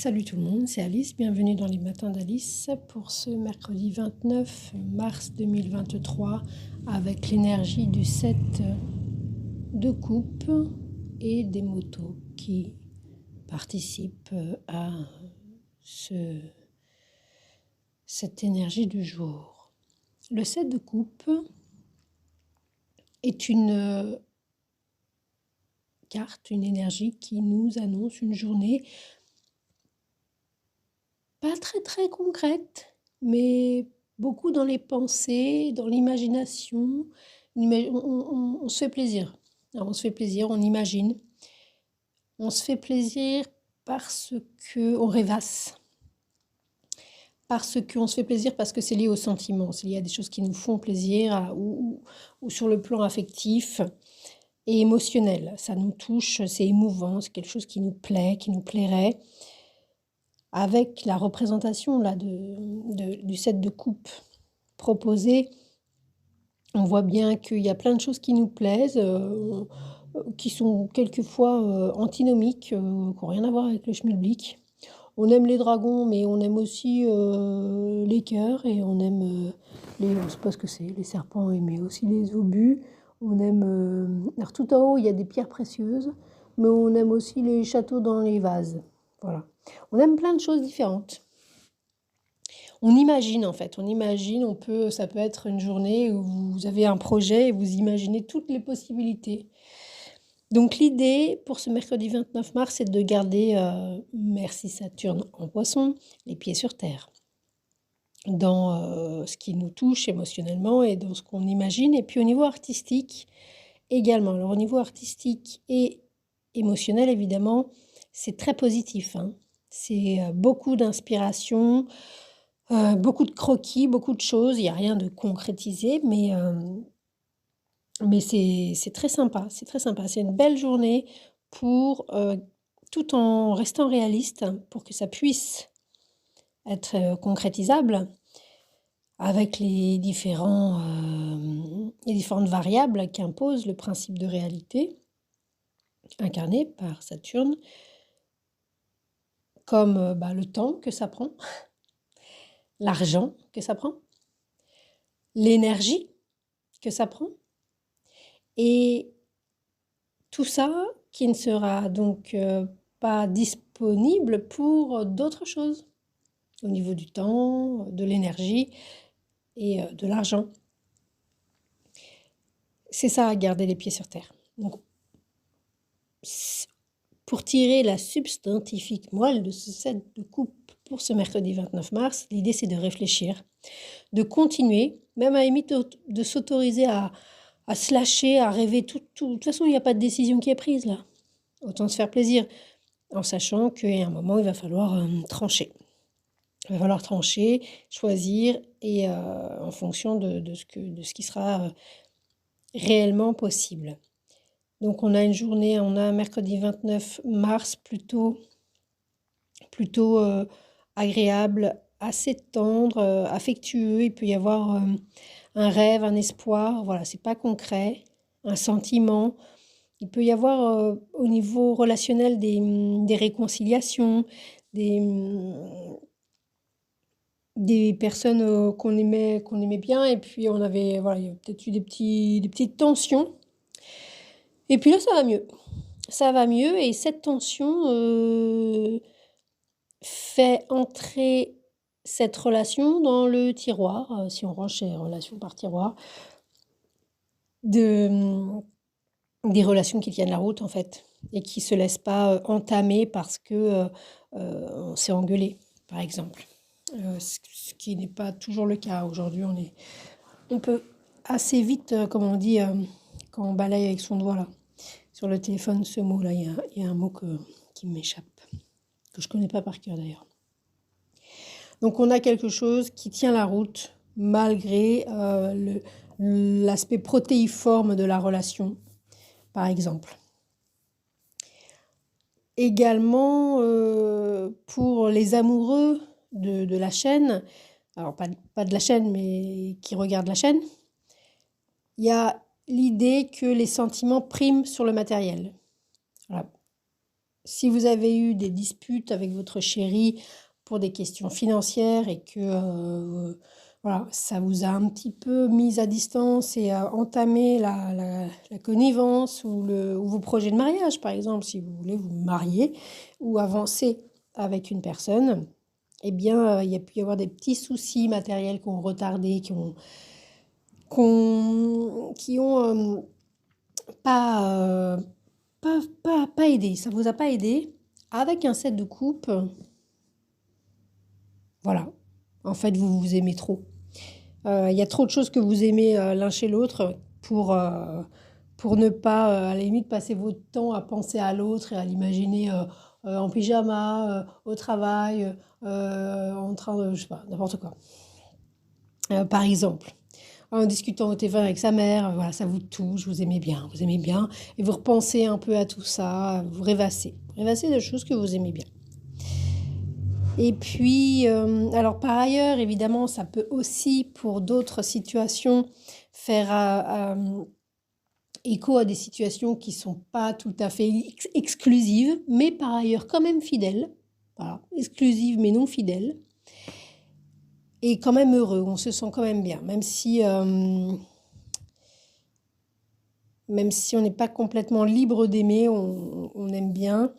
Salut tout le monde, c'est Alice, bienvenue dans les matins d'Alice pour ce mercredi 29 mars 2023 avec l'énergie du 7 de coupe et des motos qui participent à cette énergie du jour. Le 7 de coupe est une carte, une énergie qui nous annonce une journée pas très concrète, mais beaucoup dans les pensées, dans l'imagination. On se fait plaisir. Alors, on se fait plaisir, on imagine. On se fait plaisir parce qu'on rêvasse. Parce qu'on se fait plaisir parce que c'est lié aux sentiments. C'est lié à des choses qui nous font plaisir ou sur le plan affectif et émotionnel. Ça nous touche, c'est émouvant, c'est quelque chose qui nous plaît, qui nous plairait. Avec la représentation là, du 7 de coupe proposé, on voit bien qu'il y a plein de choses qui nous plaisent, qui sont quelquefois antinomiques, qui n'ont rien à voir avec le schmilblick. On aime les dragons, mais on aime aussi les cœurs, et on aime on ne sait pas ce que c'est, les serpents, mais aussi les obus. On aime... alors tout en haut, il y a des pierres précieuses, mais on aime aussi les châteaux dans les vases. Voilà. On aime plein de choses différentes. On imagine en fait, ça peut être une journée où vous avez un projet et vous imaginez toutes les possibilités. Donc l'idée pour ce mercredi 29 mars, c'est de garder, merci Saturne en poisson, les pieds sur terre. Dans ce qui nous touche émotionnellement et dans ce qu'on imagine. Et puis au niveau artistique également. Alors au niveau artistique et émotionnel, évidemment, c'est très positif, hein. C'est beaucoup d'inspiration, beaucoup de croquis, beaucoup de choses. Il n'y a rien de concrétisé, mais c'est très sympa. C'est très sympa. C'est une belle journée pour, tout en restant réaliste, pour que ça puisse être concrétisable avec les différentes variables qu'impose le principe de réalité incarné par Saturne, comme le temps que ça prend, l'argent que ça prend, l'énergie que ça prend, et tout ça qui ne sera donc pas disponible pour d'autres choses, au niveau du temps, de l'énergie et de l'argent. C'est ça, garder les pieds sur terre. Donc, pour tirer la substantifique moelle de ce 7 de coupe pour ce mercredi 29 mars, l'idée c'est de réfléchir, de continuer, même à la limite de s'autoriser à se lâcher, à rêver tout. De toute façon, il n'y a pas de décision qui est prise là. Autant se faire plaisir, en sachant qu'à un moment, il va falloir trancher. Il va falloir trancher, choisir, et en fonction de ce qui sera réellement possible. Donc on a un mercredi 29 mars plutôt agréable, assez tendre, affectueux. Il peut y avoir un rêve, un espoir, voilà, c'est pas concret, un sentiment. Il peut y avoir au niveau relationnel des réconciliations, des personnes qu'on aimait bien, et puis il y a peut-être eu des petites tensions. Et puis là, ça va mieux, et cette tension fait entrer cette relation dans le tiroir, si on range les relations par tiroir, des relations qui tiennent la route en fait, et qui se laissent pas entamer parce que on s'est engueulé, par exemple. Ce qui n'est pas toujours le cas. Aujourd'hui, on peut assez vite, comme on dit, quand on balaye avec son doigt là, sur le téléphone, ce mot-là, il y a un mot qui m'échappe, que je ne connais pas par cœur d'ailleurs. Donc on a quelque chose qui tient la route malgré l'aspect protéiforme de la relation, par exemple. Également, pour les amoureux de la chaîne, alors pas de la chaîne, mais qui regardent la chaîne, il y a l'idée que les sentiments priment sur le matériel. Voilà. si vous avez eu des disputes avec votre chéri pour des questions financières et que voilà, ça vous a un petit peu mis à distance et a entamé la connivence ou vos projets de mariage, par exemple, si vous voulez vous marier ou avancer avec une personne, eh bien, il y a pu y avoir des petits soucis matériels qui ont retardé, qui ont pas, pas aidé. Ça vous a pas aidé. Avec un set de coupe, voilà. En fait, vous vous aimez trop. Il y a trop de choses que vous aimez l'un chez l'autre pour ne pas, à la limite, passer votre temps à penser à l'autre et à l'imaginer en pyjama, au travail, en train de, je sais pas, n'importe quoi. Par exemple, en discutant au téléphone avec sa mère, voilà, ça vous touche, vous aimez bien, et vous repensez un peu à tout ça, vous rêvassez de choses que vous aimez bien. Et puis, alors par ailleurs, évidemment, ça peut aussi, pour d'autres situations, faire écho à des situations qui sont pas tout à fait exclusives, mais par ailleurs quand même fidèles. Voilà, exclusives mais non fidèles. Et quand même heureux, on se sent quand même bien, même si on n'est pas complètement libre d'aimer, on aime bien.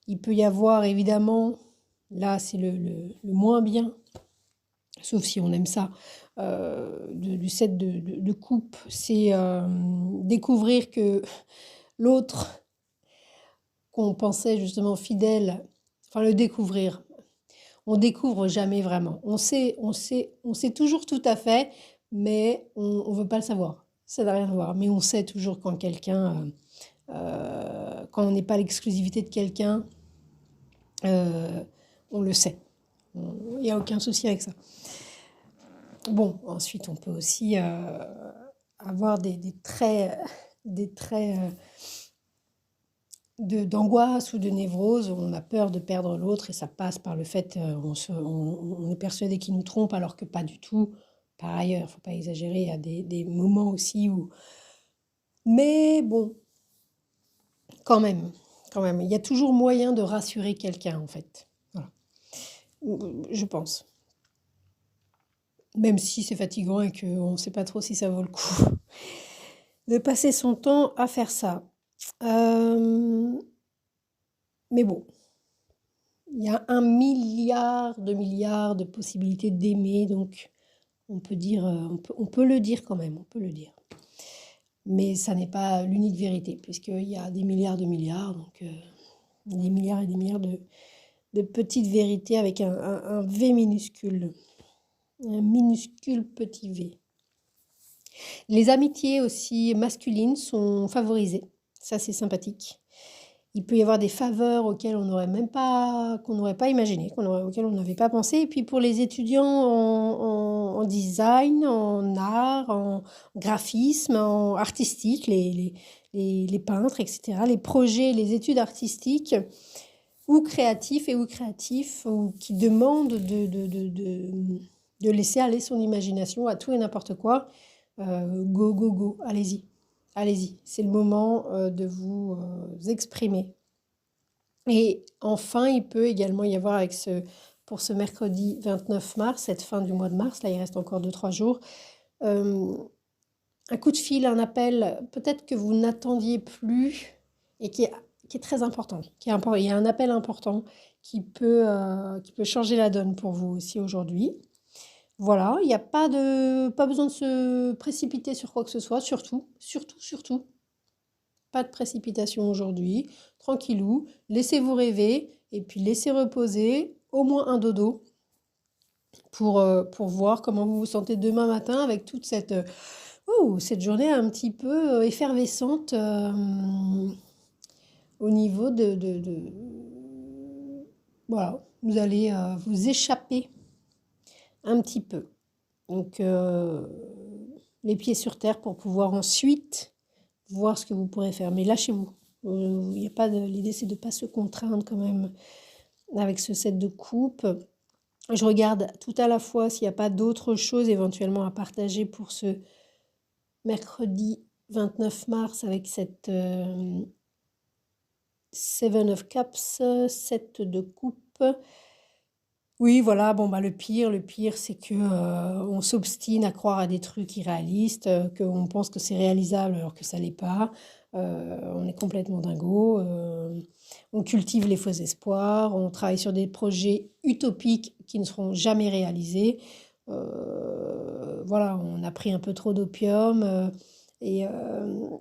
Il peut y avoir évidemment, là c'est le moins bien, sauf si on aime ça, du set de coupe, c'est découvrir que l'autre qu'on pensait justement fidèle, enfin le découvrir, on découvre jamais vraiment. On sait toujours tout à fait, mais on veut pas le savoir. Ça n'a rien à voir. Mais on sait toujours quand quelqu'un, quand on n'est pas l'exclusivité de quelqu'un, on le sait. Il n'y a aucun souci avec ça. Bon, ensuite, on peut aussi avoir des traits d'angoisse ou de névrose, où on a peur de perdre l'autre et ça passe par le fait, on est persuadé qu'il nous trompe alors que pas du tout. Par ailleurs, il ne faut pas exagérer, il y a des moments aussi où... Mais bon, quand même, quand même, il y a toujours moyen de rassurer quelqu'un en fait. Voilà, je pense. Même si c'est fatigant et qu'on ne sait pas trop si ça vaut le coup de passer son temps à faire ça. Mais bon, il y a 1 milliard de possibilités d'aimer, donc on peut dire, on peut le dire quand même, on peut le dire. Mais ça n'est pas l'unique vérité, puisqu'il y a des milliards, donc des milliards et des milliards de petites vérités avec un V minuscule, un minuscule petit V. Les amitiés aussi masculines sont favorisées, ça c'est sympathique. Il peut y avoir des faveurs auxquelles qu'on n'aurait pas imaginé, auxquelles on n'avait pas pensé. Et puis pour les étudiants en design, en art, en graphisme, en artistique, les peintres, etc., les projets, les études artistiques, ou créatifs ou qui demandent de laisser aller son imagination à tout et n'importe quoi, go, go, go, allez-y. Allez-y, c'est le moment de vous exprimer. Et enfin, il peut également y avoir pour ce mercredi 29 mars, cette fin du mois de mars, là il reste encore 2-3 jours, euh, un coup de fil, un appel, peut-être que vous n'attendiez plus et qui est très important. Il y a un appel important qui peut changer la donne pour vous aussi aujourd'hui. Voilà, il n'y a pas besoin de se précipiter sur quoi que ce soit, surtout, pas de précipitation aujourd'hui, tranquillou, laissez-vous rêver et puis laissez reposer au moins un dodo pour voir comment vous vous sentez demain matin avec toute cette journée un petit peu effervescente au niveau voilà, vous allez vous échapper un petit peu. Donc, les pieds sur terre pour pouvoir ensuite voir ce que vous pourrez faire. Mais lâchez-vous. L'idée, c'est de ne pas se contraindre quand même avec ce set de coupe. Je regarde tout à la fois s'il n'y a pas d'autres choses éventuellement à partager pour ce mercredi 29 mars avec Seven of Cups, 7 de coupe. Oui, voilà, bon, bah, le pire, c'est que, on s'obstine à croire à des trucs irréalistes, qu'on pense que c'est réalisable alors que ça l'est pas. On est complètement dingo, on cultive les faux espoirs, on travaille sur des projets utopiques qui ne seront jamais réalisés. Voilà, on a pris un peu trop d'opium, et hem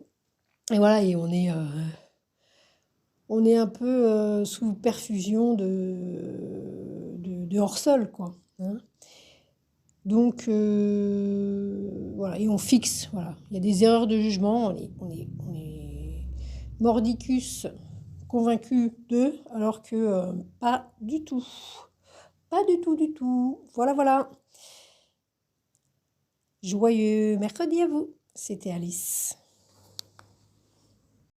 et voilà et on est un peu, sous perfusion de hors-sol, quoi, hein. Donc voilà et on fixe, voilà. Il y a des erreurs de jugement, on est mordicus convaincus d'eux, alors que, pas du tout. Pas du tout, du tout. Voilà, voilà. Joyeux mercredi à vous. C'était Alice.